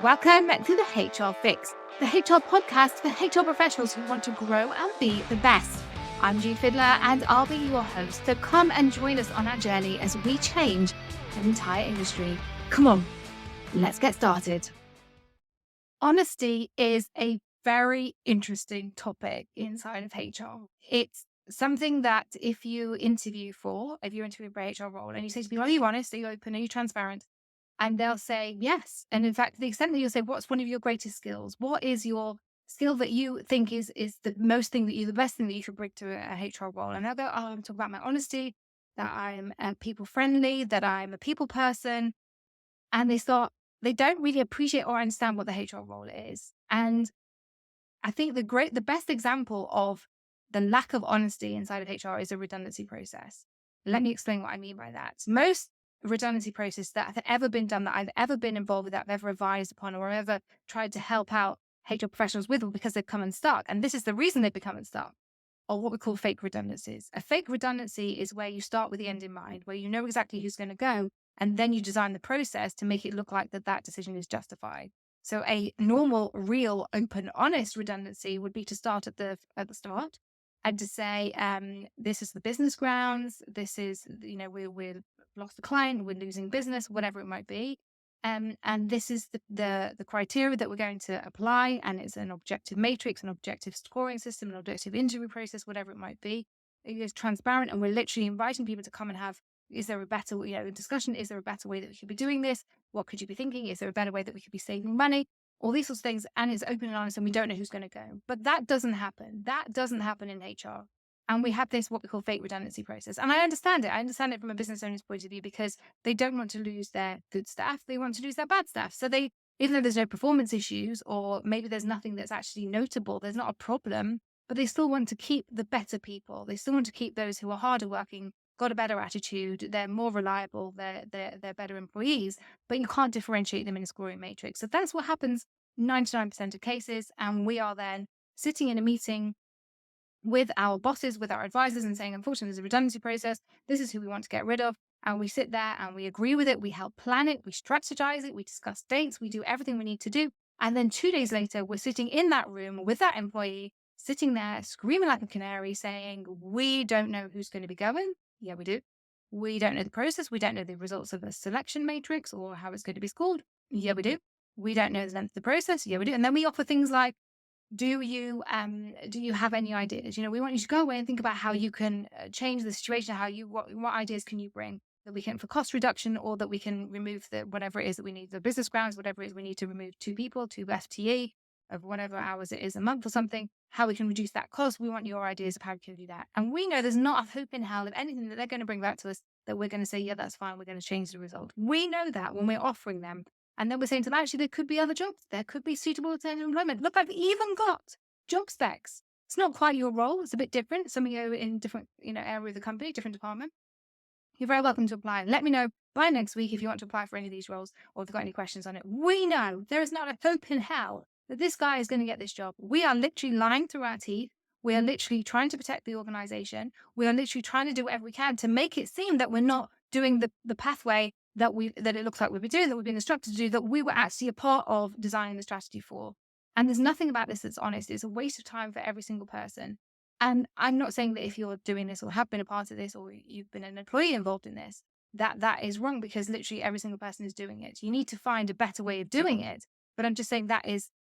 Welcome to the HR Fix, the HR podcast for HR professionals who want to grow and be the best. I'm Judith, Fiddler, and I'll be your host. So come and join us on our journey as we change the entire industry. Come on, let's get started. Honesty is a very interesting topic inside of HR. It's something that if you interview for a HR role and you say to people, are you honest? Are you open? Are you transparent? And they'll say yes. And in fact, to the extent that you'll say, what's one of your greatest skills? What is your skill that you think is the best thing that you should bring to a HR role? And they'll go, oh, I'm talking about my honesty, that I'm people friendly, that I'm a people person. And they don't really appreciate or understand what the HR role is. And I think the best example of the lack of honesty inside of HR is a redundancy process. Let me explain what I mean by that. Most redundancy process that have ever been done, that I've ever been involved with, that I've ever advised upon or ever tried to help out HR professionals with, because they've come unstuck. And this is the reason they've become unstuck, or what we call fake redundancies. A fake redundancy is where you start with the end in mind, where you know exactly who's going to go, and then you design the process to make it look like that decision is justified. So a normal, real, open, honest redundancy would be to start at the start and to say, this is the business grounds. This is, we've lost a client, we're losing business, whatever it might be. And this is the criteria that we're going to apply. And it's an objective matrix, an objective scoring system, an objective interview process, whatever it might be. It is transparent. And we're literally inviting people to come and have, is there a better, discussion? Is there a better way that we could be doing this? What could you be thinking? Is there a better way that we could be saving money? All these sorts of things. And it's open and honest, and we don't know who's going to go. But that doesn't happen. That doesn't happen in HR. And we have this, what we call fake redundancy process. And I understand it. I understand it from a business owner's point of view, because they don't want to lose their good staff. They want to lose their bad staff. So even though there's no performance issues, or maybe there's nothing that's actually notable, there's not a problem, but they still want to keep the better people. They still want to keep those who are harder working, got a better attitude, they're more reliable, they're better employees, but you can't differentiate them in a scoring matrix. So that's what happens 99% of cases. And we are then sitting in a meeting with our bosses, with our advisors, and saying, unfortunately, there's a redundancy process. This is who we want to get rid of. And we sit there and we agree with it. We help plan it. We strategize it. We discuss dates. We do everything we need to do. And then 2 days later, we're sitting in that room with that employee, sitting there screaming like a canary, saying, we don't know who's going to be going. Yeah, we do. We don't know the process. We don't know the results of a selection matrix or how it's going to be scored. Yeah, we do. We don't know the length of the process. Yeah, we do. And then we offer things like, do you have any ideas? We want you to go away and think about how you can change the situation. What ideas can you bring that we can, for cost reduction, or that we can remove whatever it is that we need, the business grounds, whatever it is we need to remove 2 people, 2 FTE of whatever hours it is a month or something, how we can reduce that cost. We want your ideas of how we can do that. And we know there's not a hope in hell of anything that they're going to bring back to us that we're going to say, yeah, that's fine, we're going to change the result. We know that when we're offering them. And then we're saying to them, actually, there could be other jobs. There could be suitable alternative employment. Look, I've even got job specs. It's not quite your role. It's a bit different. Some of you are in different, area of the company, different department. You're very welcome to apply. Let me know by next week if you want to apply for any of these roles, or if you've got any questions on it. We know there is not a hope in hell that this guy is going to get this job. We are literally lying through our teeth. We are literally trying to protect the organization. We are literally trying to do whatever we can to make it seem that we're not doing the pathway that it looks like we've been doing, that we've been instructed to do, that we were actually a part of designing the strategy for. And there's nothing about this that's honest. It's a waste of time for every single person. And I'm not saying that if you're doing this or have been a part of this, or you've been an employee involved in this, that is wrong, because literally every single person is doing it. You need to find a better way of doing it. But I'm just saying that is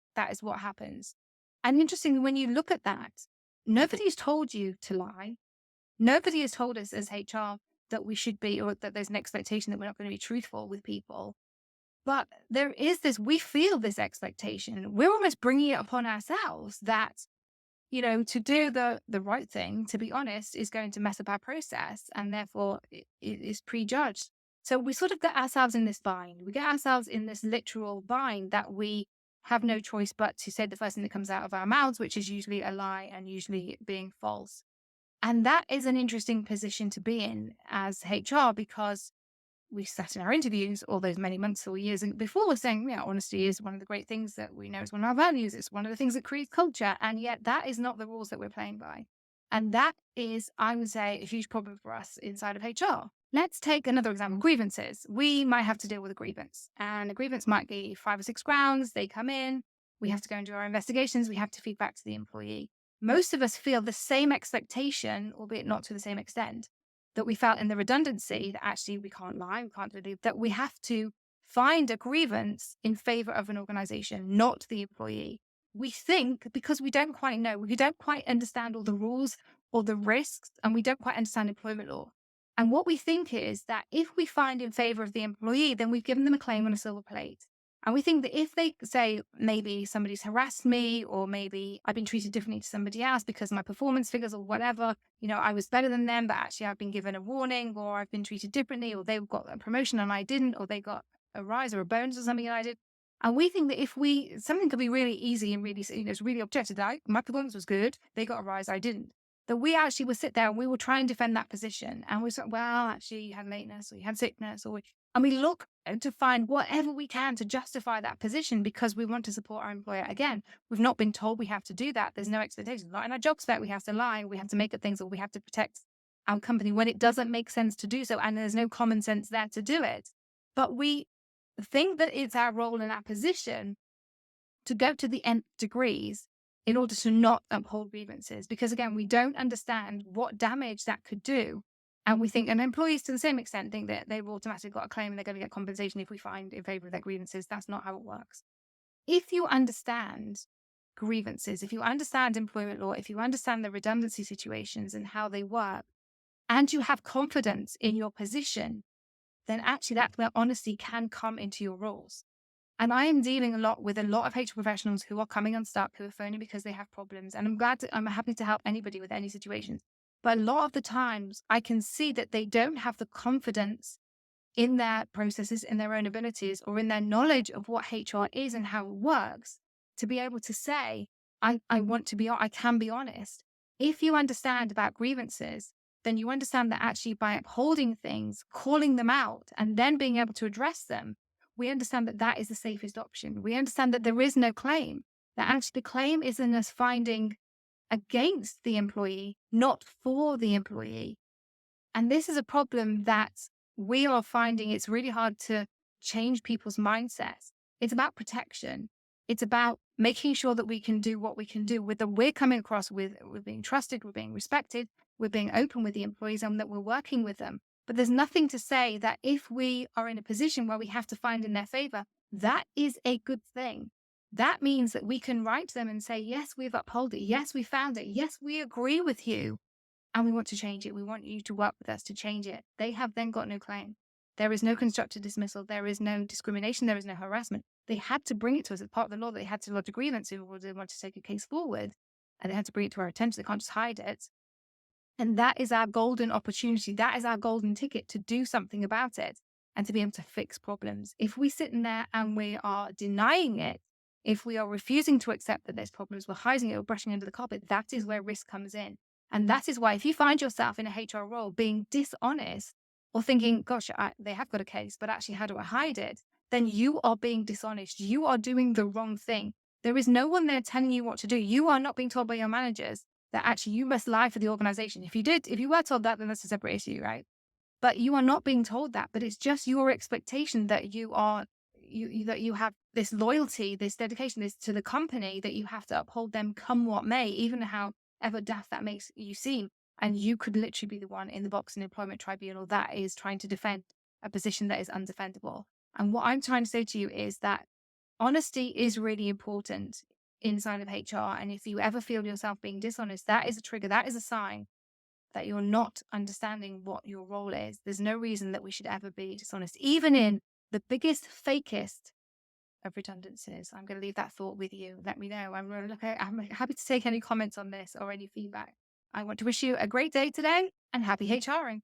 what happens. And interestingly, when you look at that, nobody's told you to lie. Nobody has told us as HR that we should be, or that there's an expectation that we're not going to be truthful with people. But there is we feel this expectation. We're almost bringing it upon ourselves that, to do the right thing, to be honest, is going to mess up our process, and therefore it is prejudged. So we sort of get ourselves in this bind. We get ourselves in this literal bind that we have no choice but to say the first thing that comes out of our mouths, which is usually a lie and usually being false. And that is an interesting position to be in as HR, because we sat in our interviews all those many months or years before saying, yeah, honesty is one of the great things that we know is one of our values. It's one of the things that creates culture. And yet that is not the rules that we're playing by. And that is, I would say, a huge problem for us inside of HR. Let's take another example, grievances. We might have to deal with a grievance, and a grievance might be 5 or 6 grounds. They come in, we have to go and do our investigations, we have to feed back to the employee. Most of us feel the same expectation, albeit not to the same extent, that we felt in the redundancy that actually we can't lie, we can't do that. We have to find a grievance in favor of an organization, not the employee. We think because we don't quite know, we don't quite understand all the rules or the risks, and we don't quite understand employment law. And what we think is that if we find in favor of the employee, then we've given them a claim on a silver plate. And we think that if they say, maybe somebody's harassed me, or maybe I've been treated differently to somebody else because my performance figures or whatever, I was better than them, but actually I've been given a warning, or I've been treated differently, or they've got a promotion and I didn't, or they got a rise or a bonus or something and I did. And we think that something could be really easy and really, it's really objective. That my performance was good, they got a rise, I didn't. That we actually would sit there and we will try and defend that position. And we say, well, actually, you had lateness or you had sickness, and we look to find whatever we can to justify that position because we want to support our employer. Again, we've not been told we have to do that. There's no expectation. Not in our job spec, we have to lie, we have to make up things, or we have to protect our company when it doesn't make sense to do so. And there's no common sense there to do it. But we think that it's our role in our position to go to the nth degrees in order to not uphold grievances. Because again, we don't understand what damage that could do. And we think, and employees to the same extent think that they've automatically got a claim and they're going to get compensation if we find in favor of their grievances. That's not how it works. If you understand grievances, if you understand employment law, if you understand the redundancy situations and how they work, and you have confidence in your position, then actually that's where honesty can come into your roles. And I am dealing a lot with a lot of HR professionals who are coming unstuck, who are phoning because they have problems. And I'm happy to help anybody with any situations. But a lot of the times I can see that they don't have the confidence in their processes, in their own abilities, or in their knowledge of what HR is and how it works to be able to say, I can be honest. If you understand about grievances, then you understand that actually by upholding things, calling them out, and then being able to address them, we understand that that is the safest option. We understand that there is no claim, that actually the claim is in us finding against the employee, not for the employee. And this is a problem that we are finding it's really hard to change people's mindsets. It's about protection. It's about making sure that we can do what we can do with we're coming across with, we're being trusted, we're being respected, we're being open with the employees, and that we're working with them. But there's nothing to say that if we are in a position where we have to find in their favor, that is a good thing. That means that we can write to them and say, yes, we've upheld it. Yes, we found it. Yes, we agree with you. And we want to change it. We want you to work with us to change it. They have then got no claim. There is no constructive dismissal. There is no discrimination. There is no harassment. They had to bring it to us as part of the law. They had to lodge a grievance in order they want to take a case forward. And they had to bring it to our attention. They can't just hide it. And that is our golden opportunity. That is our golden ticket to do something about it and to be able to fix problems. If we sit in there and we are denying it, if we are refusing to accept that there's problems, we're hiding it or brushing under the carpet, that is where risk comes in. And that is why if you find yourself in a HR role being dishonest or thinking, gosh, they have got a case, but actually how do I hide it? Then you are being dishonest. You are doing the wrong thing. There is no one there telling you what to do. You are not being told by your managers that actually you must lie for the organization. If you were told that, then that's a separate issue, right? But you are not being told that, but it's just your expectation that that you have this loyalty, this dedication, this to the company, that you have to uphold them come what may, even however daft that makes you seem. And you could literally be the one in the box in employment tribunal that is trying to defend a position that is undefendable. And what I'm trying to say to you is that honesty is really important inside of HR. And if you ever feel yourself being dishonest, that is a trigger. That is a sign that you're not understanding what your role is. There's no reason that we should ever be dishonest, even in the biggest, fakest of redundancies. I'm going to leave that thought with you. Let me know. I'm happy to take any comments on this or any feedback. I want to wish you a great day today and happy HRing.